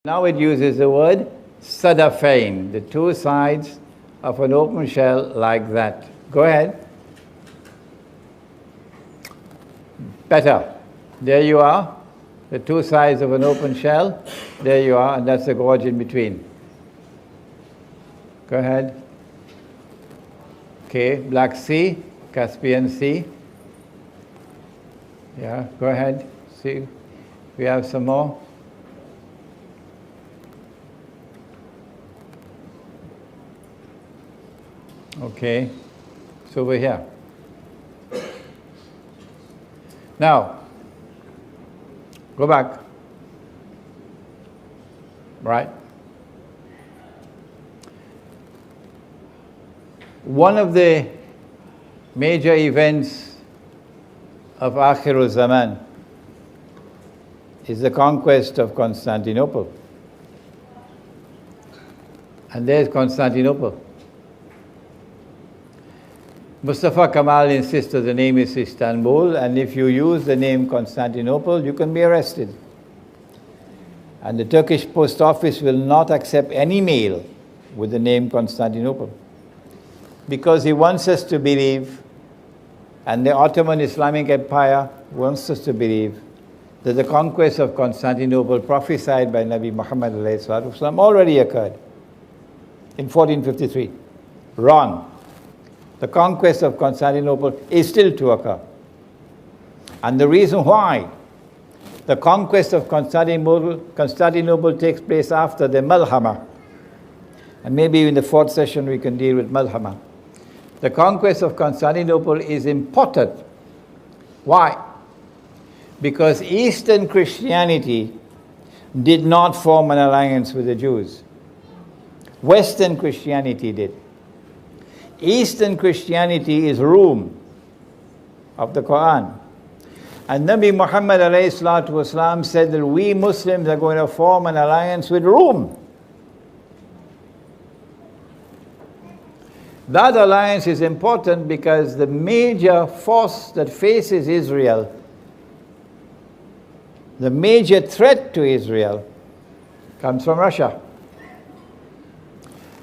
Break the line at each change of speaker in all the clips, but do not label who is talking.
Now it uses the word sadafain, the two sides of an open shell like that. Go ahead. Better. There you are. The two sides of an open shell. There you are, and that's the gorge in between. Go ahead. Okay, Black Sea, Caspian Sea. Yeah, go ahead. See, we have some more. Okay, so we're here. Now, go back. Right. One of the major events of Akhirul Zaman is the conquest of Constantinople. And there's Constantinople. Mustafa Kamal insists that the name is Istanbul, and if you use the name Constantinople, you can be arrested. And the Turkish post office will not accept any mail with the name Constantinople, because he wants us to believe, and the Ottoman Islamic Empire wants us to believe, that the conquest of Constantinople prophesied by Nabi Muhammad already occurred in 1453. Wrong. The conquest of Constantinople is still to occur. And the reason why the conquest of Constantinople takes place after the Malhama, and maybe in the fourth session we can deal with Malhama. The conquest of Constantinople is important. Why? Because Eastern Christianity did not form an alliance with the Jews. Western Christianity did. Eastern Christianity is Rome of the Quran. And Nabi Muhammad ﷺ said that we Muslims are going to form an alliance with Rome. That alliance is important because the major force that faces Israel, the major threat to Israel, comes from Russia.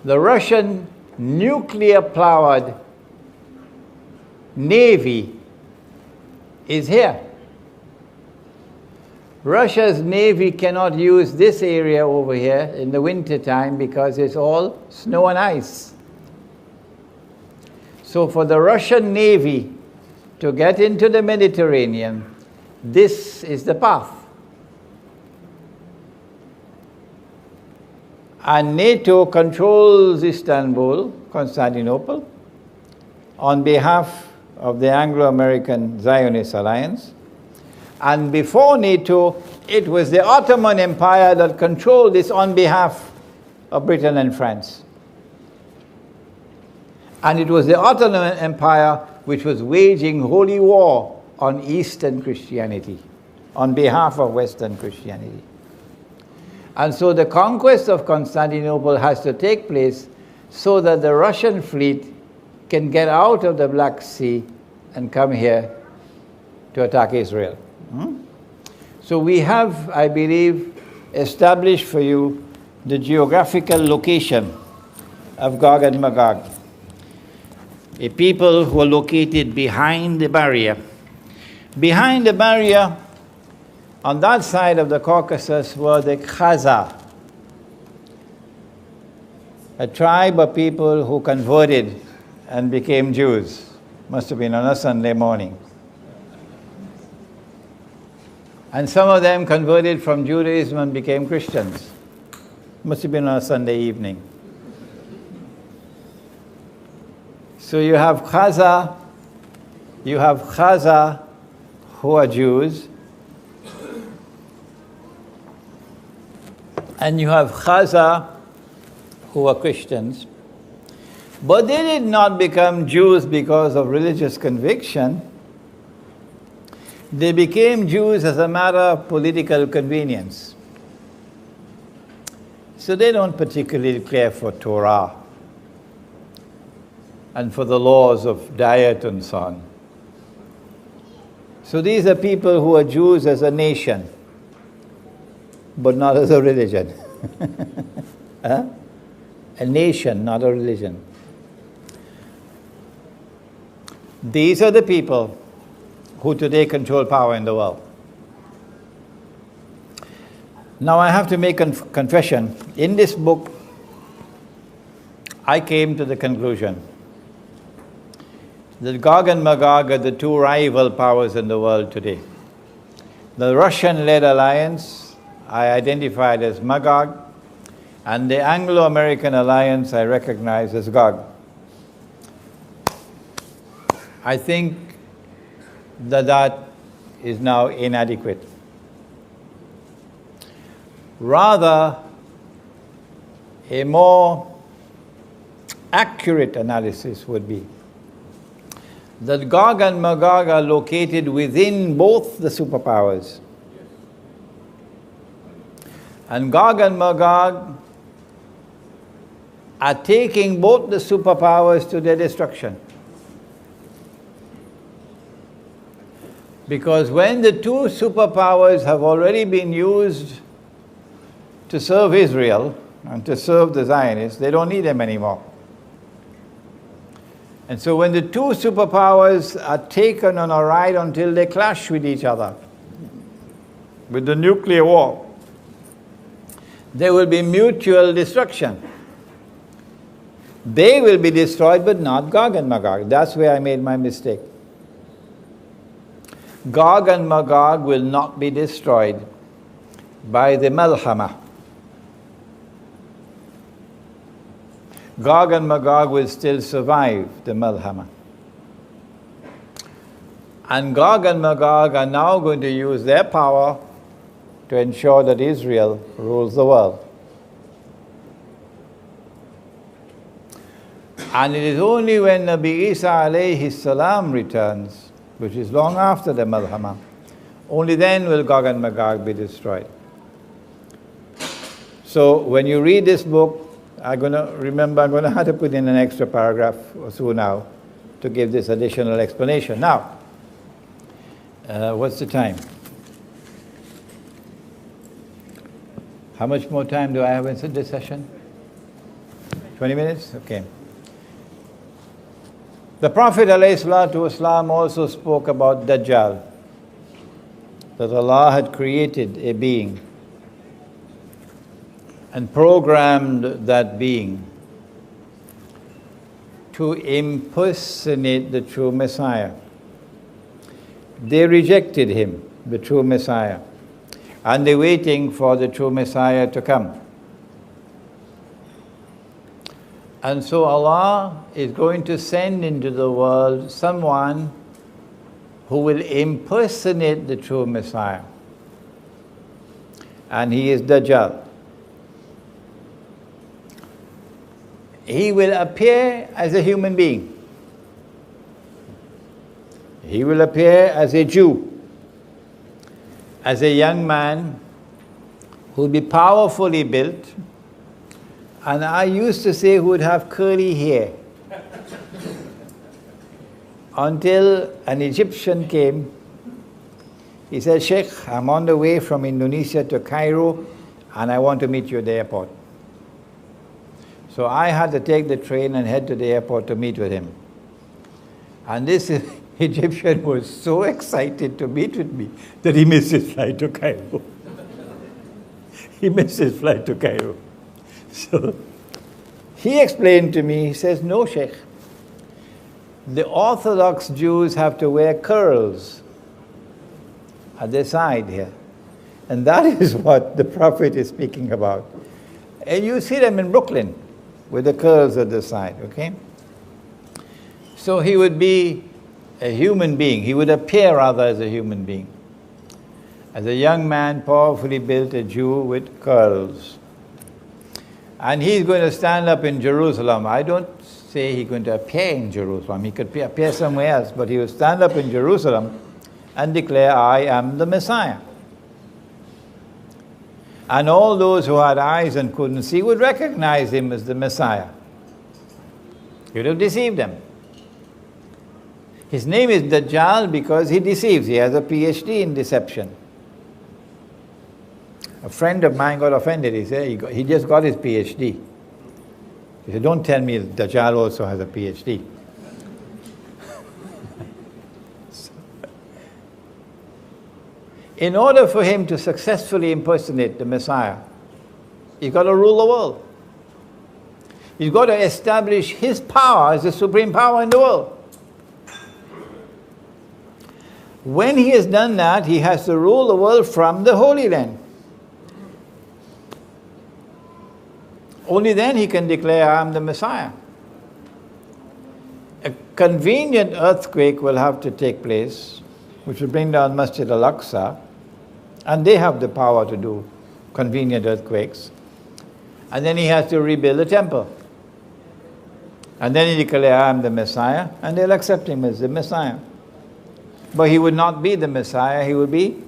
The Russian nuclear-powered navy is here. Russia's navy cannot use this area over here in the winter time because it's all snow and ice. So for the Russian navy to get into the Mediterranean, this is the path. And NATO controls Istanbul, Constantinople, on behalf of the Anglo-American Zionist Alliance. And before NATO, it was the Ottoman Empire that controlled this on behalf of Britain and France. And it was the Ottoman Empire which was waging holy war on Eastern Christianity, on behalf of Western Christianity. And so the conquest of Constantinople has to take place so that the Russian fleet can get out of the Black Sea and come here to attack Israel. So we have, I believe, established for you the geographical location of Gog and Magog, a people who are located behind the barrier. Behind the barrier, on that side of the Caucasus, were the Khazar, a tribe of people who converted and became Jews. Must have been on a Sunday morning. And some of them converted from Judaism and became Christians. Must have been on a Sunday evening. So you have Khazar who are Jews, and you have Khazar who are Christians. But they did not become Jews because of religious conviction. They became Jews as a matter of political convenience. So they don't particularly care for Torah and for the laws of diet and so on. So these are people who are Jews as a nation, but not as a religion. Huh? A nation, not a religion. These are the people who today control power in the world. Now I have to make a confession. In this book, I came to the conclusion that Gog and Magog are the two rival powers in the world today. The Russian-led alliance I identified as Magog, and the Anglo-American alliance I recognize as Gog. I think that is now inadequate. Rather, a more accurate analysis would be that Gog and Magog are located within both the superpowers. And Gog and Magog are taking both the superpowers to their destruction. Because when the two superpowers have already been used to serve Israel and to serve the Zionists, they don't need them anymore. And so when the two superpowers are taken on a ride until they clash with each other, with the nuclear war, there will be mutual destruction. They will be destroyed, but not Gog and Magog. That's where I made my mistake. Gog and Magog will not be destroyed by the Malhama. Gog and Magog will still survive the Malhama. And Gog and Magog are now going to use their power to ensure that Israel rules the world. And it is only when Nabi Isa alayhi salam returns, which is long after the Malhama, only then will Gog and Magog be destroyed. So when you read this book, I'm going to have to put in an extra paragraph or so now to give this additional explanation. Now, what's the time? How much more time do I have in this session? 20 minutes? Okay. The Prophet ﷺ also spoke about Dajjal, that Allah had created a being and programmed that being to impersonate the true Messiah. They rejected him, the true Messiah, and they're waiting for the true Messiah to come. And so Allah is going to send into the world someone who will impersonate the true Messiah. And he is Dajjal. He will appear as a human being. He will appear as a Jew, as a young man who will be powerfully built. And I used to say who would have curly hair. Until an Egyptian came. He said, Sheikh, I'm on the way from Indonesia to Cairo and I want to meet you at the airport. So I had to take the train and head to the airport to meet with him. And this Egyptian was so excited to meet with me that he missed his flight to Cairo. He missed his flight to Cairo. So he explained to me, he says, no, Sheikh, the Orthodox Jews have to wear curls at their side here. And that is what the Prophet is speaking about. And you see them in Brooklyn with the curls at the side, okay? So he would be a human being. He would appear rather as a human being. As a young man, powerfully built, a Jew with curls. And he's going to stand up in Jerusalem. I don't say he's going to appear in Jerusalem. He could appear somewhere else, but he will stand up in Jerusalem and declare, I am the Messiah. And all those who had eyes and couldn't see would recognize him as the Messiah. He would have deceived them. His name is Dajjal because he deceives. He has a PhD in deception. A friend of mine got offended. He said he just got his PhD. He said, don't tell me Dajjal also has a PhD. In order for him to successfully impersonate the Messiah, he's got to rule the world. He's got to establish his power as the supreme power in the world. When he has done that, he has to rule the world from the Holy Land. Only then he can declare, I am the Messiah. A convenient earthquake will have to take place, which will bring down Masjid al-Aqsa, and they have the power to do convenient earthquakes. And then he has to rebuild the temple. And then he declares, I am the Messiah, and they'll accept him as the Messiah. But he would not be the Messiah, he would be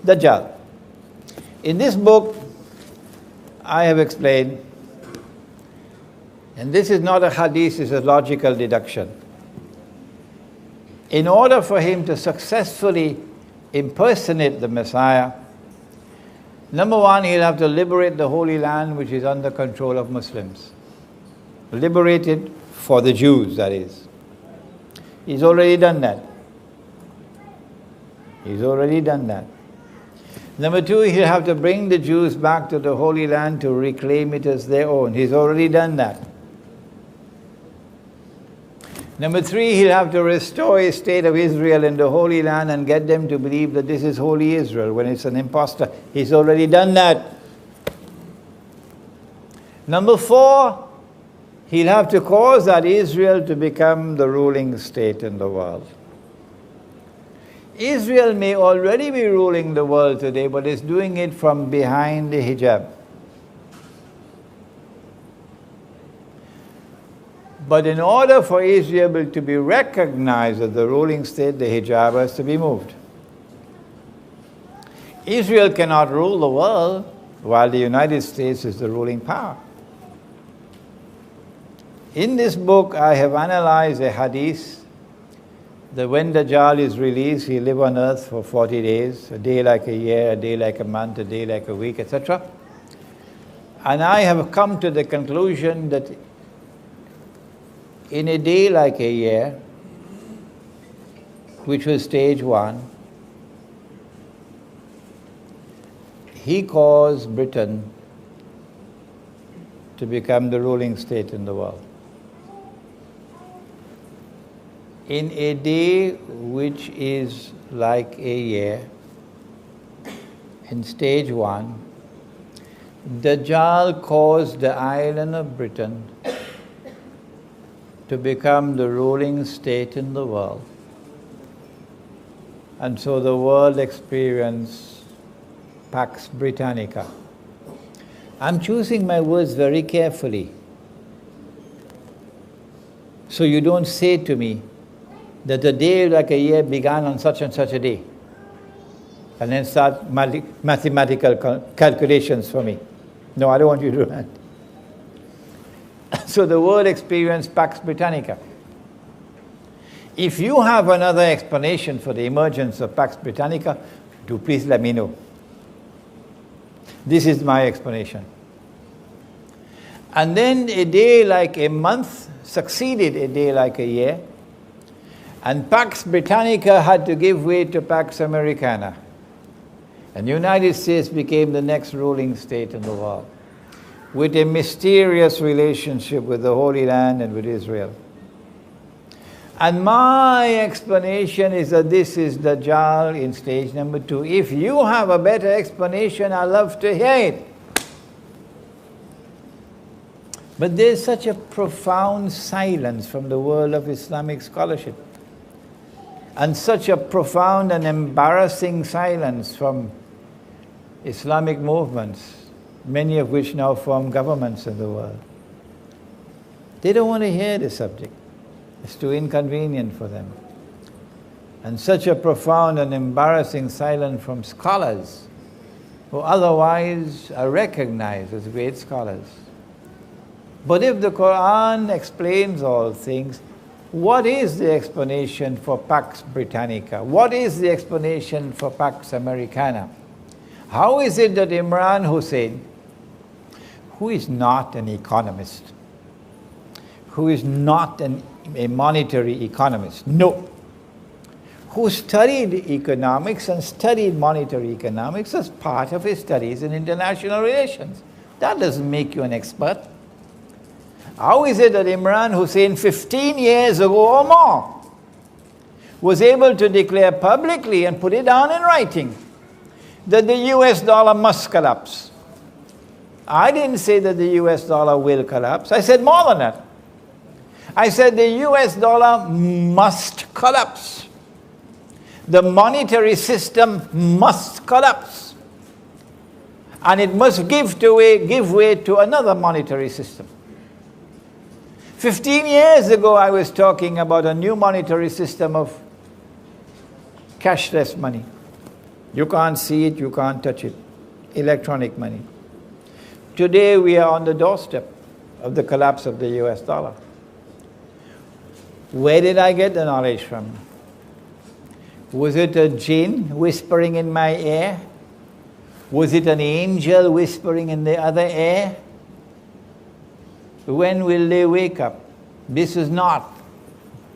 Dajjal. In this book, I have explained, and this is not a hadith, it's a logical deduction. In order for him to successfully impersonate the Messiah, number one, he'll have to liberate the Holy Land, which is under control of Muslims. Liberate it for the Jews, that is. He's already done that. He's already done that. Number two, he'll have to bring the Jews back to the Holy Land to reclaim it as their own. He's already done that. Number three, he'll have to restore a state of Israel in the Holy Land and get them to believe that this is Holy Israel when it's an impostor. He's already done that. Number four, he'll have to cause that Israel to become the ruling state in the world. Israel may already be ruling the world today, but it's doing it from behind the hijab. But in order for Israel to be recognized as the ruling state, the hijab has to be moved. Israel cannot rule the world while the United States is the ruling power. In this book, I have analyzed a hadith that when Dajjal is released, he'll live on earth for 40 days, a day like a year, a day like a month, a day like a week, etc. And I have come to the conclusion that in a day like a year, which was stage one, he caused Britain to become the ruling state in the world. In a day which is like a year, in stage one, Dajjal caused the island of Britain to become the ruling state in the world. And so the world experienced Pax Britannica. I'm choosing my words very carefully, so you don't say to me that a day like a year began on such and such a day, and then start mathematical calculations for me. No, I don't want you to do that. So the world experienced Pax Britannica. If you have another explanation for the emergence of Pax Britannica, do please let me know. This is my explanation. And then a day like a month succeeded a day like a year, and Pax Britannica had to give way to Pax Americana. And the United States became the next ruling state in the world, with a mysterious relationship with the Holy Land and with Israel. And my explanation is that this is Dajjal in stage number two. If you have a better explanation, I'd love to hear it. But there's such a profound silence from the world of Islamic scholarship, and such a profound and embarrassing silence from Islamic movements, many of which now form governments in the world. They don't want to hear the subject. It's too inconvenient for them. And such a profound and embarrassing silence from scholars who otherwise are recognized as great scholars. But if the Quran explains all things, what is the explanation for Pax Britannica? What is the explanation for Pax Americana? How is it that Imran Hosein, who is not an economist, who is not a monetary economist, no, who studied economics and studied monetary economics as part of his studies in international relations. That doesn't make you an expert. How is it that Imran Hosein 15 years ago or more was able to declare publicly and put it down in writing that the US dollar must collapse? I didn't say that the US dollar will collapse. I said more than that. I said the US dollar must collapse. The monetary system must collapse. And it must give way to another monetary system. 15 years ago, I was talking about a new monetary system of cashless money. You can't see it, you can't touch it. Electronic money. Today, we are on the doorstep of the collapse of the US dollar. Where did I get the knowledge from? Was it a jinn whispering in my ear? Was it an angel whispering in the other ear? When will they wake up? This is not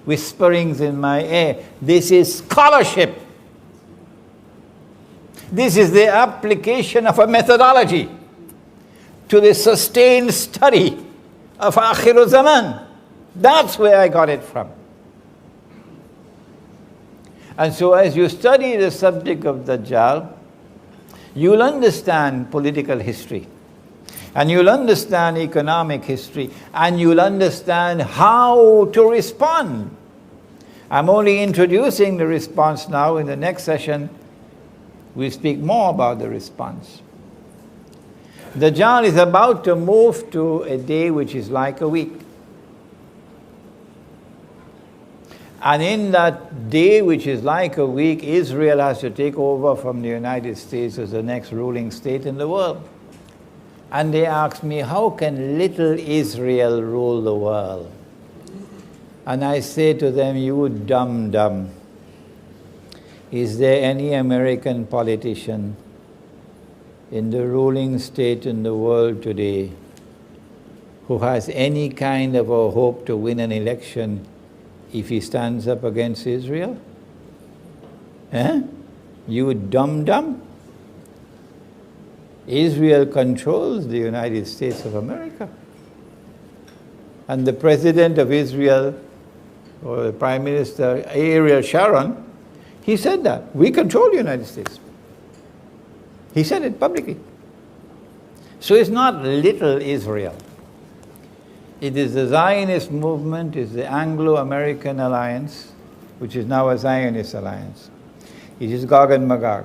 whisperings in my ear. This is scholarship. This is the application of a methodology to the sustained study of Akhir Zaman. That's where I got it from. And so as you study the subject of Dajjal, you'll understand political history, and you'll understand economic history, and you'll understand how to respond. I'm only introducing the response now. In the next session, we'll speak more about the response. Dajjal is about to move to a day which is like a week. And in that day, which is like a week, Israel has to take over from the United States as the next ruling state in the world. And they asked me, how can little Israel rule the world? And I say to them, you dumb. Is there any American politician in the ruling state in the world today who has any kind of a hope to win an election if he stands up against Israel? You dumb. Israel controls the United States of America. And the president of Israel, or the Prime Minister, Ariel Sharon, he said that. We control the United States. He said it publicly. So it's not little Israel. It is the Zionist movement, it's the Anglo-American alliance, which is now a Zionist alliance. It is Gog and Magog.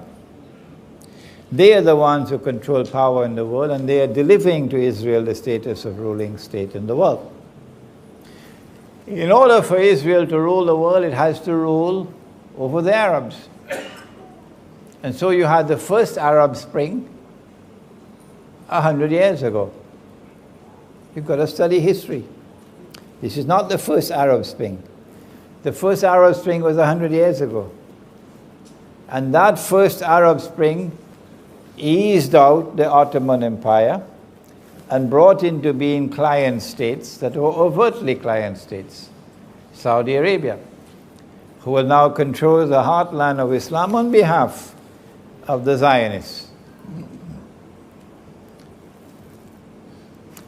They are the ones who control power in the world, and they are delivering to Israel the status of ruling state in the world. In order for Israel to rule the world, it has to rule over the Arabs. And so you had the first Arab Spring 100 years ago. You've got to study history. This is not the first Arab Spring. The first Arab Spring was 100 years ago. And that first Arab Spring eased out the Ottoman Empire and brought into being client states that were overtly client states. Saudi Arabia, who will now control the heartland of Islam on behalf of the Zionists.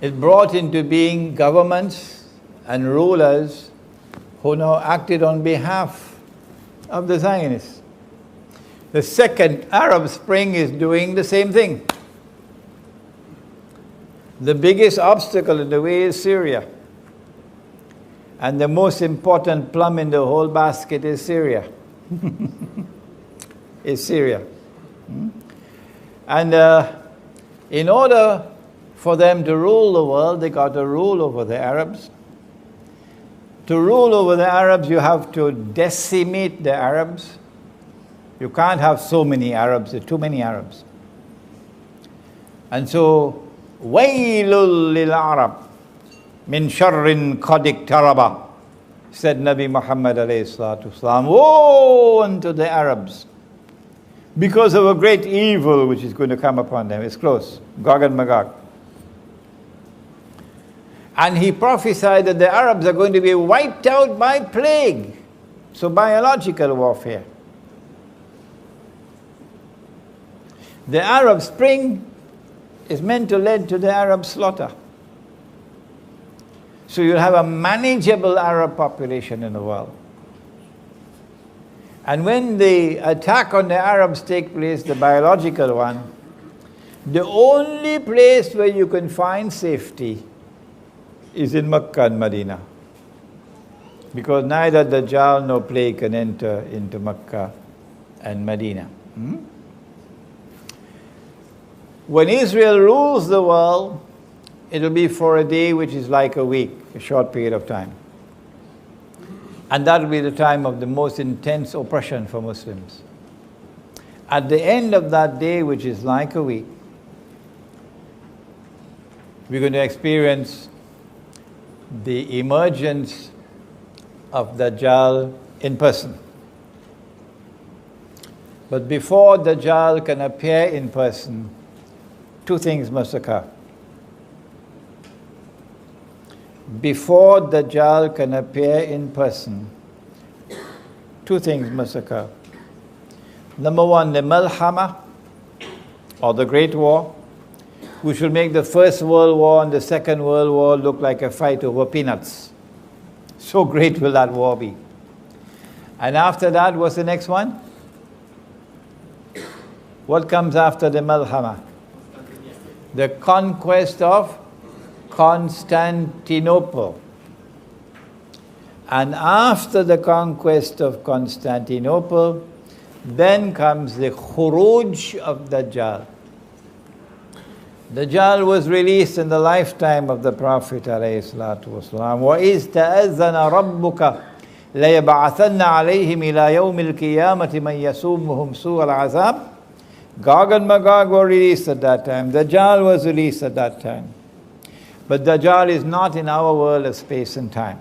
It brought into being governments and rulers who now acted on behalf of the Zionists. The second Arab Spring is doing the same thing. The biggest obstacle in the way is Syria. And the most important plum in the whole basket is Syria. And in order for them to rule the world, they got to rule over the Arabs. To rule over the Arabs, you have to decimate the Arabs. You can't have so many Arabs, there are too many Arabs. And so, wailul lil Arab min sharrin qad iktaraba, said Nabi Muhammad alayhi salatu wasalam. Woe unto the Arabs because of a great evil which is going to come upon them. It's close. Gog and Magog. And he prophesied that the Arabs are going to be wiped out by plague. So biological warfare. The Arab Spring is meant to lead to the Arab slaughter. So you'll have a manageable Arab population in the world. And when the attack on the Arabs take place, the biological one, the only place where you can find safety is in Mecca and Medina. Because neither Dajjal nor plague can enter into Mecca and Medina. When Israel rules the world, it'll be for a day which is like a week, a short period of time. And that will be the time of the most intense oppression for Muslims. At the end of that day, which is like a week, we're going to experience the emergence of Dajjal in person. But before Dajjal can appear in person, two things must occur. Before Dajjal can appear in person, two things must occur. Number one, the Malhama, or the Great War, which will make the First World War and the Second World War look like a fight over peanuts. So great will that war be. And after that, what's the next one? What comes after the Malhama? The conquest of Constantinople. And after the conquest of Constantinople, then comes the Khuruj of Dajjal. Dajjal was released in the lifetime of the Prophet ﷺ. وَإِذْ تَأَذَّنَ رَبُّكَ لَيَبْعَثَنَّ عَلَيْهِمْ إِلَى يَوْمِ الْقِيَامَةِ مَنْ يَسُومُهُمْ سُوءَ الْعَذَابِ. Gog and Magog were released at that time. Dajjal was released at that time. But Dajjal is not in our world of space and time.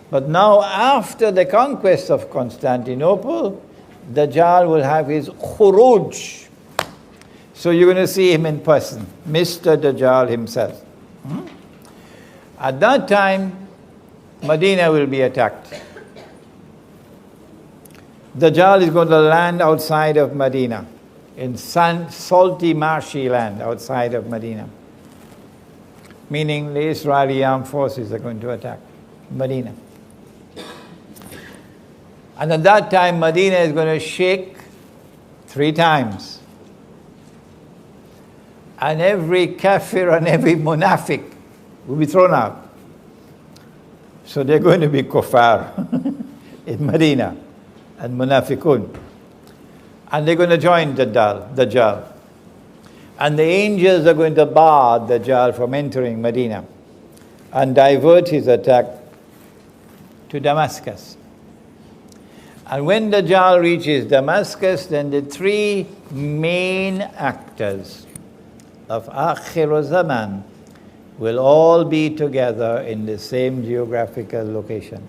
But now, after the conquest of Constantinople, Dajjal will have his khuruj. So you're going to see him in person, Mr. Dajjal himself. At that time, Medina will be attacked. Dajjal is going to land outside of Medina, in salty, marshy land outside of Medina. Meaning the Israeli armed forces are going to attack Medina. And at that time, Medina is going to shake 3 times. And every kafir and every munafiq will be thrown out. So they're going to be kuffar in Medina and munafiqun. And they're going to join Dajjal. And the angels are going to bar Dajjal from entering Medina and divert his attack to Damascus. And when Dajjal reaches Damascus, then the 3 main actors of Akhir Zaman will all be together in the same geographical location.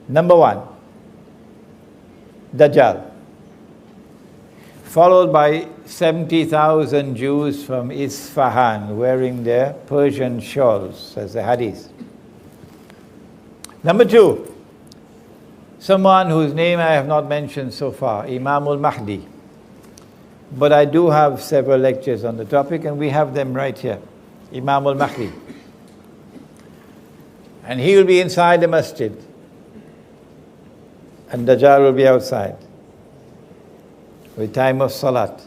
Number 1, Dajjal, followed by 70,000 Jews from Isfahan wearing their Persian shawls, says the hadith. Number 2, someone whose name I have not mentioned so far, Imam al-Mahdi. But I do have several lectures on the topic, and we have them right here. Imam al-Mahdi. And he will be inside the masjid, and Dajjal will be outside with time of salat.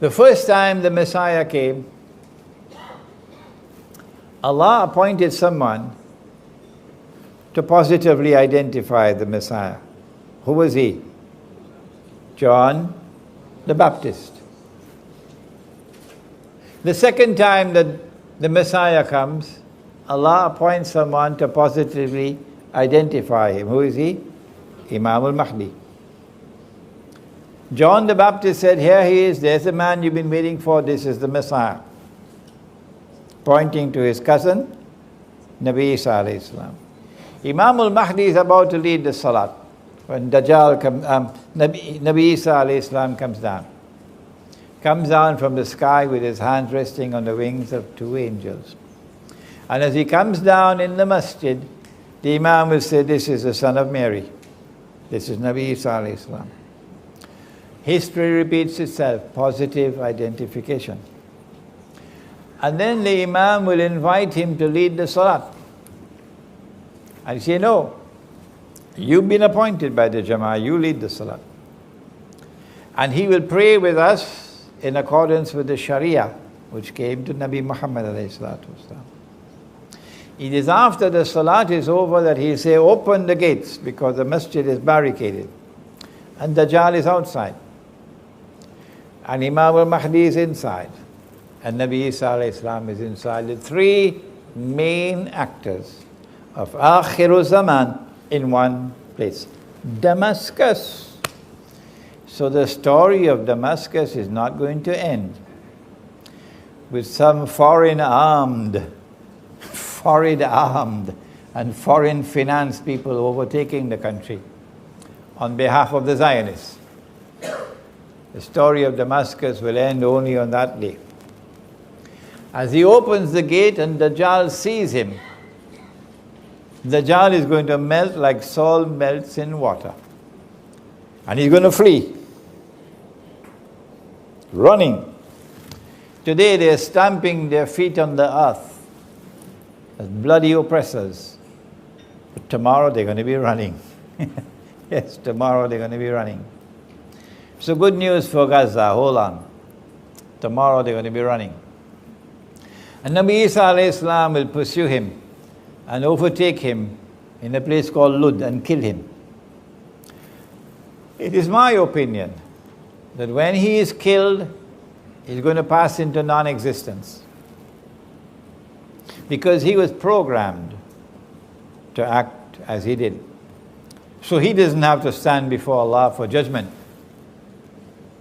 The first time the Messiah came, Allah appointed someone to positively identify the Messiah. Who was he? John the Baptist. The second time that the Messiah comes, Allah appoints someone to positively identify him. Who is he? Imam al-Mahdi. John the Baptist said, here he is, there's the man you've been waiting for, this is the Messiah. Pointing to his cousin, Nabi Isa alayhi salam. Imam al-Mahdi is about to lead the salat. when Dajjal Nabi Isa alayhi salam comes down from the sky with his hands resting on the wings of two angels. And as he comes down in the masjid, the Imam will say, this is the son of Mary. This is Nabi Isa alayhi salam. History repeats itself, positive identification. And then the Imam will invite him to lead the salat. And he say, no, you've been appointed by the Jama'ah, you lead the salat. And he will pray with us in accordance with the Sharia, which came to Nabi Muhammad alayhi salatu wasalam. It is after the salat is over that he'll say, open the gates, because the masjid is barricaded. And Dajjal is outside. And Imam al-Mahdi is inside. And Nabi Isa alayhi salam is inside. The three main actors of Akhiru Zaman in one place. Damascus. So the story of Damascus is not going to end with some foreign armed and foreign finance people overtaking the country on behalf of the Zionists. The story of Damascus will end only on that day. As he opens the gate and Dajjal sees him, Dajjal is going to melt like salt melts in water. And he's going to flee. Running. Today they are stamping their feet on the earth as bloody oppressors. But tomorrow they're going to be running. Yes, tomorrow they're going to be running. So good news for Gaza, hold on. Tomorrow they're going to be running. And Nabi Isa alayhi salam will pursue him and overtake him in a place called Lud and kill him. It is my opinion that when he is killed, he's going to pass into non-existence. Because he was programmed to act as he did. So he doesn't have to stand before Allah for judgment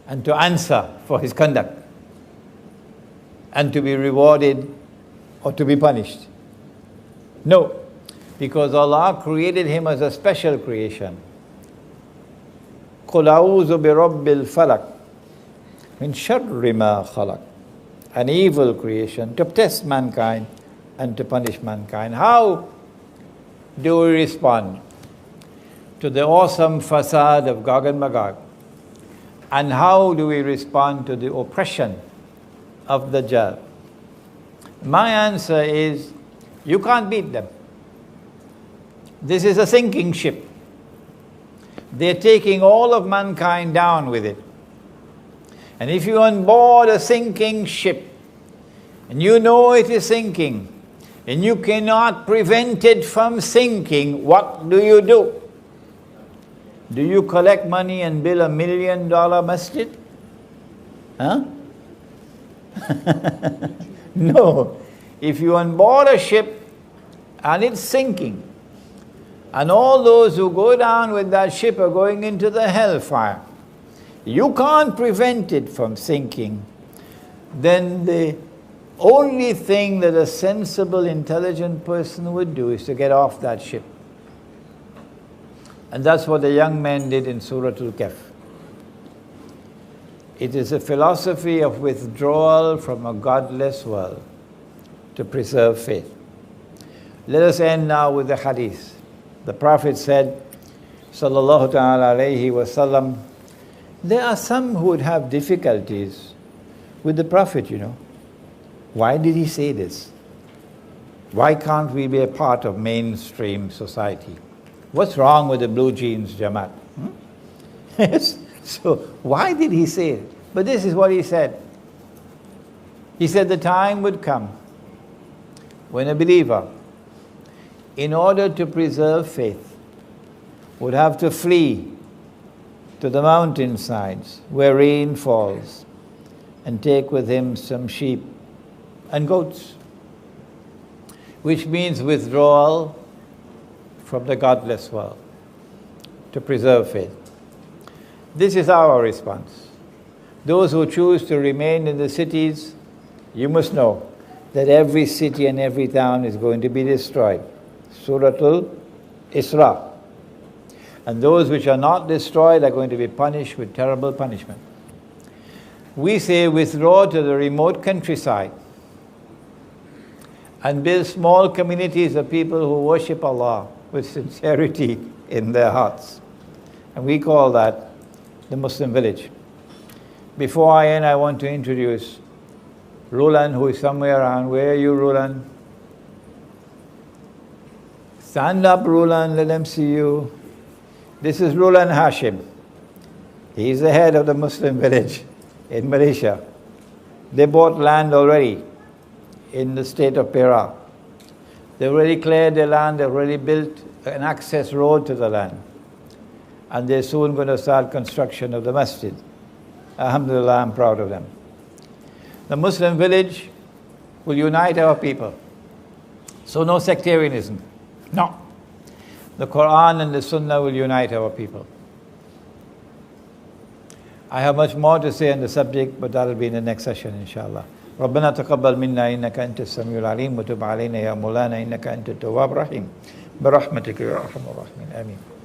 and to answer for his conduct and to be rewarded or to be punished. No, because Allah created him as a special creation. قُلْ أَعُوذُ بِرَبِّ الْفَلَقِ مِنْ شَرِّ مَا خَلَقَ. An evil creation to test mankind and to punish mankind. How do we respond to the awesome facade of Gog and Magog? And how do we respond to the oppression of the Dajjal? My answer is, you can't beat them. This is a sinking ship. They're taking all of mankind down with it. And if you're on board a sinking ship, and you know it is sinking, and you cannot prevent it from sinking, what do? Do you collect money and build $1 million masjid? Huh? No. If you're on board a ship and it's sinking, and all those who go down with that ship are going into the hellfire, you can't prevent it from sinking, then the only thing that a sensible, intelligent person would do is to get off that ship. And that's what the young men did in Surah Al-Kahf. It is a philosophy of withdrawal from a godless world to preserve faith. Let us end now with the hadith. The Prophet said, sallallahu ta'ala alayhi wa sallam, there are some who would have difficulties with the Prophet, you know. Why did he say this? Why can't we be a part of mainstream society? What's wrong with the blue jeans Jamaat? Yes. So why did he say it? But this is what he said. He said the time would come when a believer, in order to preserve faith, would have to flee to the mountainsides where rain falls and take with him some sheep and goats, which means withdrawal from the godless world to preserve faith. This is our response. Those who choose to remain in the cities, you must know that every city and every town is going to be destroyed. Surah Al-Isra. And those which are not destroyed are going to be punished with terrible punishment. We say withdraw to the remote countryside and build small communities of people who worship Allah with sincerity in their hearts. And we call that the Muslim village. Before I end, I want to introduce Roland, who is somewhere around. Where are you, Roland? Stand up, Roland, let them see you. This is Roland Hashim. He is the head of the Muslim village in Malaysia. They bought land already in the state of Perak. They've already cleared their land, they've already built an access road to the land. And they're soon going to start construction of the masjid. Alhamdulillah, I'm proud of them. The Muslim village will unite our people. So no sectarianism. No. The Quran and the Sunnah will unite our people. I have much more to say on the subject, but that will be in the next session, inshallah. ربنا تقبل منا إنك أنت السميع العليم وتب علينا يا مولانا إنك أنت التواب الرحيم برحمتك يا أرحم الراحمين آمين.